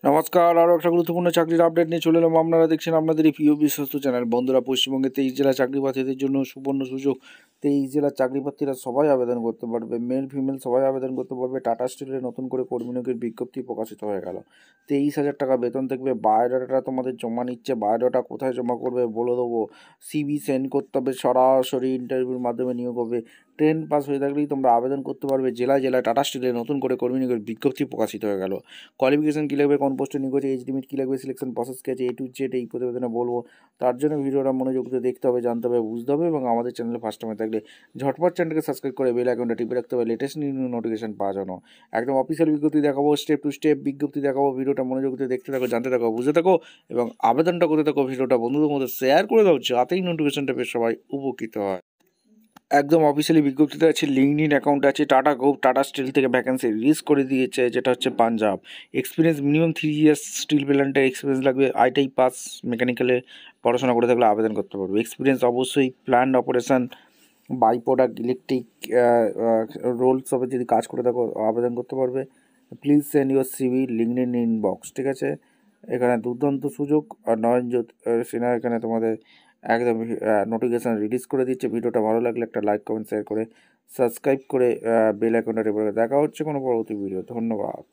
নমস্কার, আরও একটা গুরুত্বপূর্ণ চাকরির আপডেট নিয়ে চলে এলাম। আপনারা দেখছেন আপনাদের এই প্রিয় বিশ্বস্ত চ্যানেল। বন্ধুরা, পশ্চিমবঙ্গের 23 জেলা চাকরি প্রার্থীদের জন্য সুবর্ণ সুযোগ। 23 জেলার চাকরি প্রার্থীরা সবাই আবেদন করতে পারবে, মেল ফিমেল সবাই আবেদন করতে পারবে। টাটা স্টিলে নতুন করে কর্মী নিয়োগের বিজ্ঞপ্তি প্রকাশিত হয়ে গেল। 23,000 টাকা বেতন থাকবে। বায়োডাটা তোমাদের জমা নিচ্ছে। বায়োডাটা কোথায় জমা করবে বলে দেবো। সিভি সেন্ড করতে হবে, সরাসরি ইন্টারভিউর মাধ্যমে নিয়োগ হবে। 10 পাস হয়ে থাকলেই তোমরা আবেদন করতে পারবে। জেলায় জেলায় টাটা স্টিলে নতুন করে কর্মী নিয়োগের বিজ্ঞপ্তি প্রকাশিত হয়ে গেল। কোয়ালিফিকেশন কী লাগবে, কোন পোস্টে নিয়োগ হচ্ছে, এজ লিমিট কী লাগবে, সিলেকশন প্রসেস কী আছে, A to Z এই প্রতিবেদনে বলবো। তার জন্য ভিডিওটা মনোযোগ দিয়ে দেখতে হবে, জানতে হবে, বুঝতে হবে এবং আমাদের চ্যানেলে ফার্স্ট টাইমে থাকলে ঝটপট চ্যানেলকে সাবস্ক্রাইব করে বেল আইকনটা টিপে রাখতে হবে লেটেস্ট নিউ নোটিফিকেশন পাওয়ার জন্য। একদম অফিসিয়াল বিজ্ঞপ্তি দেখাবো, স্টেপ টু স্টেপ বিজ্ঞপ্তি দেখাবো। ভিডিওটা মনোযোগ দিয়ে দেখতে থাকো, জানতে থাকো, বুঝতে থাকো এবং আবেদনটা করতে থাকো। ভিডিওটা বন্ধুদের মধ্যে শেয়ার করে দাও, যাতেই নোটিফিকেশনটা পেয়ে সবাই উপকৃত হয়। একদম অফিসিয়ালি বিজ্ঞপ্তিতে আছে, লিঙ্কডইন অ্যাকাউন্ট আছে। টাটা গ্রুপ টাটা স্টিল থেকে ভ্যাকেন্সি রিলিজ করে দিয়েছে, যেটা হচ্ছে Punjab. Experience minimum 3 years steel প্ল্যান্টের এক্সপিরিয়েন্স লাগবে। আইটিআই পাস মেকানিক্যালে পড়াশোনা করে থাকলে আবেদন করতে পারবে। এক্সপিরিয়েন্স অবশ্যই plant operation, by product, electric rolls হবে যদি কাজ করে থাকো আবেদন করতে পারবে। Please send your CV LinkedIn inbox, ঠিক আছে। এখানে দুর্দান্ত সুযোগ। আর নয়নজ্যোত সিনহা এখানে তোমাদের একদম নোটিফিকেশান রিলিজ করে দিচ্ছে। ভিডিওটা ভালো লাগলে একটা লাইক কমেন্ট শেয়ার করে সাবস্ক্রাইব করে বেল আইকনটা টিপে দেখা হচ্ছে কোনো পরবর্তী ভিডিও। ধন্যবাদ।